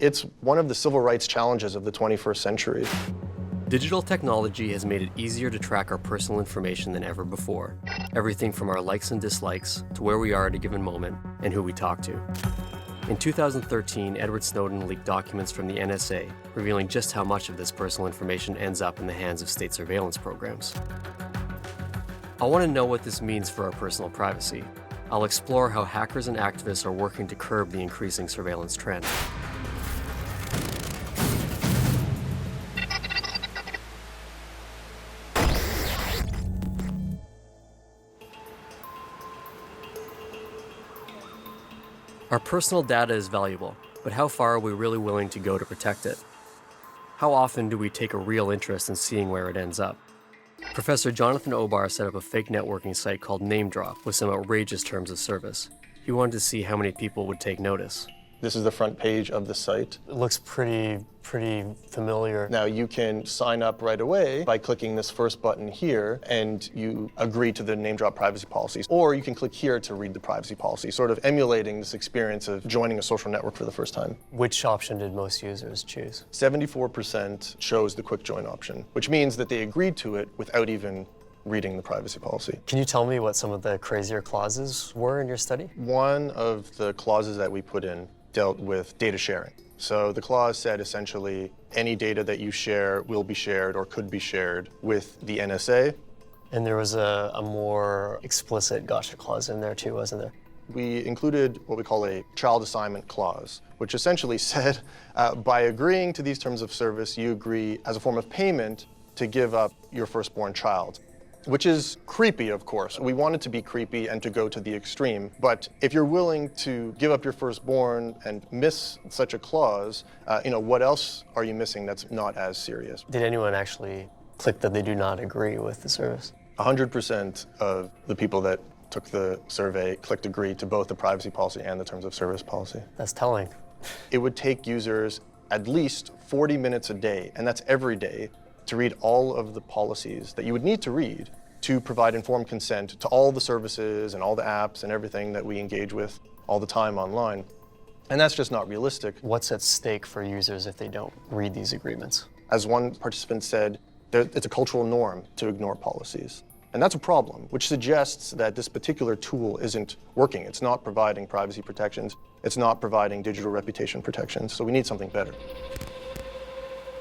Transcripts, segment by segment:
It's one of the civil rights challenges of the 21st century. Digital technology has made it easier to track our personal information than ever before. Everything from our likes and dislikes to where we are at a given moment and who we talk to. In 2013, Edward Snowden leaked documents from the NSA, revealing just how much of this personal information ends up in the hands of state surveillance programs. I want to know what this means for our personal privacy. I'll explore how hackers and activists are working to curb the increasing surveillance trend. Our personal data is valuable, but how far are we really willing to go to protect it? How often do we take a real interest in seeing where it ends up? Professor Jonathan Obar set up a fake networking site called NameDrop with some outrageous terms of service. He wanted to see how many people would take notice. This is the front page of the site. It looks pretty familiar. Now you can sign up right away by clicking this first button here, and you agree to the NameDrop privacy policies. Or you can click here to read the privacy policy, sort of emulating this experience of joining a social network for the first time. Which option did most users choose? 74% chose the quick join option, which means that they agreed to it without even reading the privacy policy. Can you tell me what some of the crazier clauses were in your study? One of the clauses that we put in dealt with data sharing. So the clause said essentially any data that you share will be shared or could be shared with the NSA. And there was a more explicit gotcha clause in there too, wasn't there? We included what we call a child assignment clause, which essentially said by agreeing to these terms of service, you agree as a form of payment to give up your firstborn child. Which is creepy, of course. We want it to be creepy and to go to the extreme. But if you're willing to give up your firstborn and miss such a clause, what else are you missing that's not as serious? Did anyone actually click that they do not agree with the service? 100% of the people that took the survey clicked agree to both the privacy policy and the terms of service policy. That's telling. It would take users at least 40 minutes a day, and that's every day, to read all of the policies that you would need to read to provide informed consent to all the services and all the apps and everything that we engage with all the time online. And that's just not realistic. What's at stake for users if they don't read these agreements? As one participant said, it's a cultural norm to ignore policies. And that's a problem, which suggests that this particular tool isn't working. It's not providing privacy protections. It's not providing digital reputation protections. So we need something better.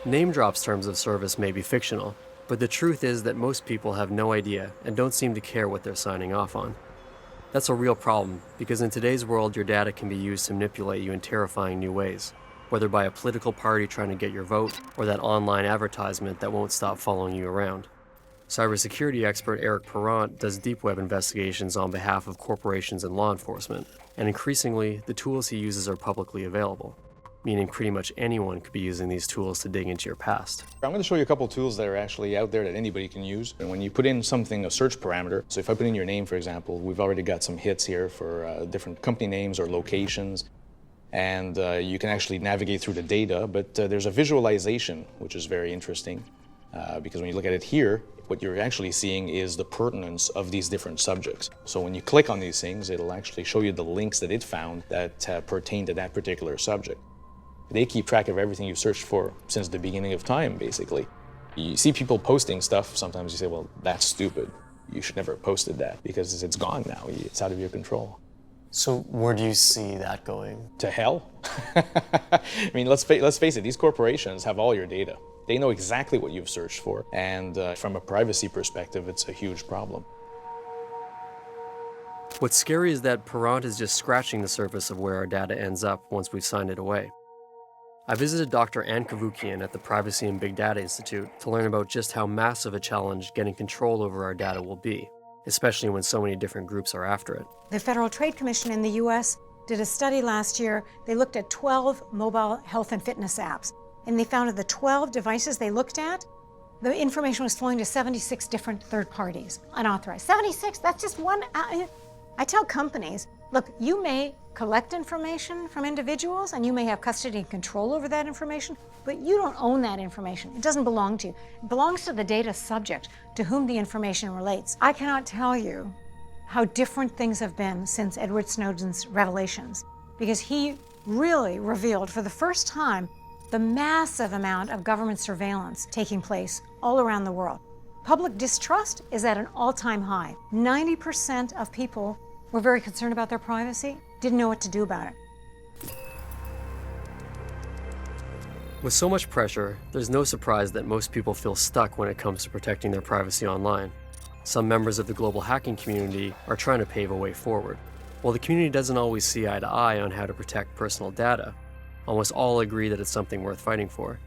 NameDrop's terms of service may be fictional, but the truth is that most people have no idea and don't seem to care what they're signing off on. That's a real problem, because in today's world, your data can be used to manipulate you in terrifying new ways, whether by a political party trying to get your vote or that online advertisement that won't stop following you around. Cybersecurity expert Eric Perrant does deep web investigations on behalf of corporations and law enforcement, and increasingly, the tools he uses are publicly available, meaning pretty much anyone could be using these tools to dig into your past. I'm going to show you a couple tools that are actually out there that anybody can use. And when you put in something, a search parameter, so if I put in your name, for example, we've already got some hits here for different company names or locations. And you can actually navigate through the data, but there's a visualization, which is very interesting. Because when you look at it here, what you're actually seeing is the pertinence of these different subjects. So when you click on these things, it'll actually show you the links that it found that pertain to that particular subject. They keep track of everything you've searched for since the beginning of time, basically. You see people posting stuff, sometimes you say, well, that's stupid. You should never have posted that because it's gone now. It's out of your control. So where do you see that going? To hell? I mean, let's face it, these corporations have all your data. They know exactly what you've searched for, and from a privacy perspective, it's a huge problem. What's scary is that Perrant is just scratching the surface of where our data ends up once we've signed it away. I visited Dr. Anne Kavukian at the Privacy and Big Data Institute to learn about just how massive a challenge getting control over our data will be, especially when so many different groups are after it. The Federal Trade Commission in the US did a study last year. They looked at 12 mobile health and fitness apps, and they found of the 12 devices they looked at, the information was flowing to 76 different third parties, unauthorized. 76, that's just one. I tell companies, look, you may collect information from individuals and you may have custody and control over that information, but you don't own that information. It doesn't belong to you. It belongs to the data subject to whom the information relates. I cannot tell you how different things have been since Edward Snowden's revelations, because he really revealed for the first time the massive amount of government surveillance taking place all around the world. Public distrust is at an all-time high. 90% of people were very concerned about their privacy, didn't know what to do about it. With so much pressure, there's no surprise that most people feel stuck when it comes to protecting their privacy online. Some members of the global hacking community are trying to pave a way forward. While the community doesn't always see eye to eye on how to protect personal data, almost all agree that it's something worth fighting for.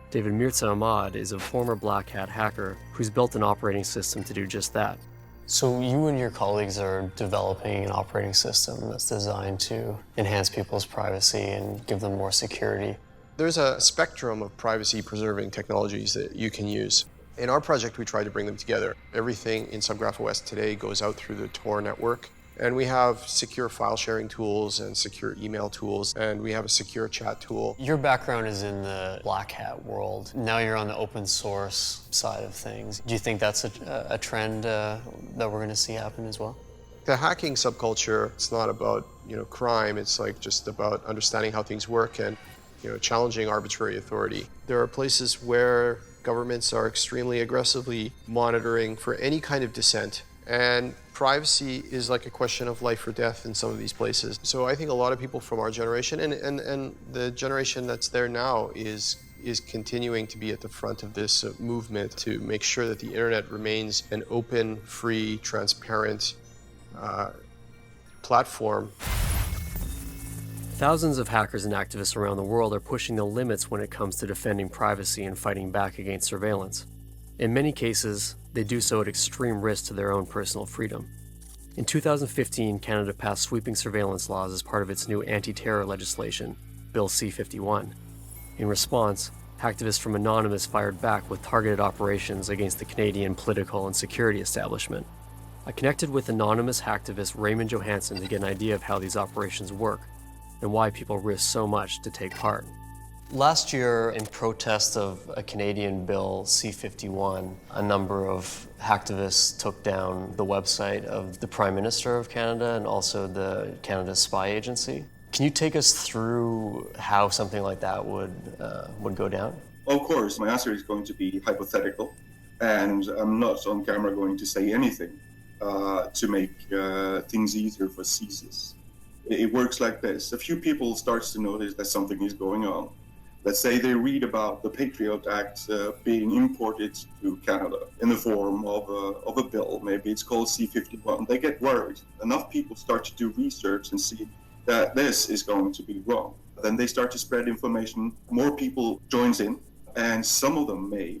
David Mirza Ahmad is a former black hat hacker who's built an operating system to do just that. So you and your colleagues are developing an operating system that's designed to enhance people's privacy and give them more security. There's a spectrum of privacy-preserving technologies that you can use. In our project, we tried to bring them together. Everything in Subgraph OS today goes out through the Tor network. And we have secure file sharing tools and secure email tools, and we have a secure chat tool. Your background is in the black hat world. Now you're on the open source side of things. Do you think that's a trend that we're going to see happen as well? The hacking subculture, it's not about crime. It's like just about understanding how things work and challenging arbitrary authority. There are places where governments are extremely aggressively monitoring for any kind of dissent. And privacy is like a question of life or death in some of these places. So I think a lot of people from our generation and the generation that's there now is continuing to be at the front of this movement to make sure that the internet remains an open, free, transparent platform. Thousands of hackers and activists around the world are pushing the limits when it comes to defending privacy and fighting back against surveillance. In many cases, they do so at extreme risk to their own personal freedom. In 2015, Canada passed sweeping surveillance laws as part of its new anti-terror legislation, Bill C-51. In response, hacktivists from Anonymous fired back with targeted operations against the Canadian political and security establishment. I connected with Anonymous hacktivist Raymond Johansson to get an idea of how these operations work and why people risk so much to take part. Last year, in protest of a Canadian bill, C-51, a number of hacktivists took down the website of the Prime Minister of Canada and also the Canada Spy Agency. Can you take us through how something like that would go down? Of course, my answer is going to be hypothetical, and I'm not on camera going to say anything to make things easier for CSIS. It works like this. A few people start to notice that something is going on. Let's say they read about the Patriot Act being imported to Canada in the form of a bill. Maybe it's called C-51. They get worried. Enough people start to do research and see that this is going to be wrong. Then they start to spread information. More people joins in, and some of them may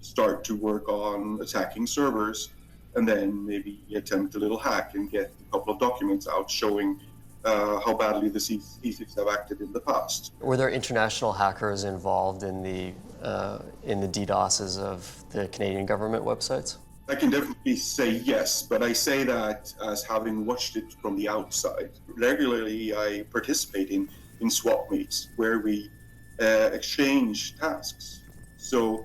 start to work on attacking servers, and then maybe attempt a little hack and get a couple of documents out showing how badly the CSIS have acted in the past. Were there international hackers involved in the DDoSes of the Canadian government websites? I can definitely say yes, but I say that as having watched it from the outside. Regularly, I participate in swap meets where we exchange tasks. So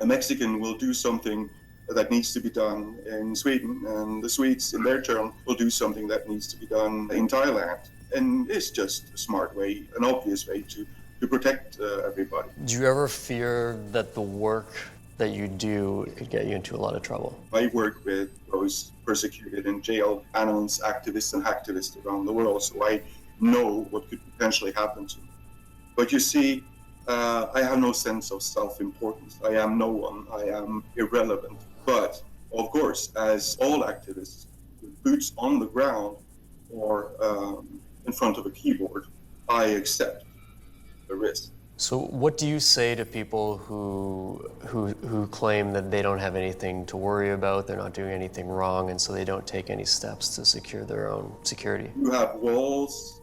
a Mexican will do something that needs to be done in Sweden, and the Swedes, in their turn, will do something that needs to be done in Thailand. And it's just a smart way, an obvious way to protect everybody. Do you ever fear that the work that you do could get you into a lot of trouble? I work with those persecuted and jailed anonymous activists and hacktivists around the world, so I know what could potentially happen to me. But you see, I have no sense of self-importance. I am no one. I am irrelevant. But, of course, as all activists, with boots on the ground or in front of a keyboard, I accept the risk. So what do you say to people who claim that they don't have anything to worry about, they're not doing anything wrong, and so they don't take any steps to secure their own security? You have walls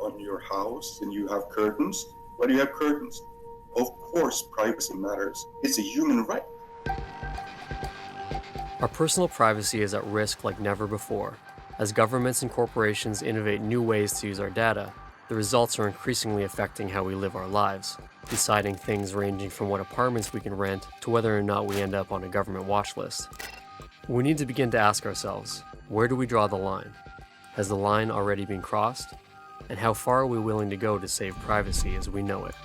on your house and you have curtains. Why do you have curtains? Of course, privacy matters. It's a human right. Our personal privacy is at risk like never before. As governments and corporations innovate new ways to use our data, the results are increasingly affecting how we live our lives, deciding things ranging from what apartments we can rent to whether or not we end up on a government watch list. We need to begin to ask ourselves, where do we draw the line? Has the line already been crossed? And how far are we willing to go to save privacy as we know it?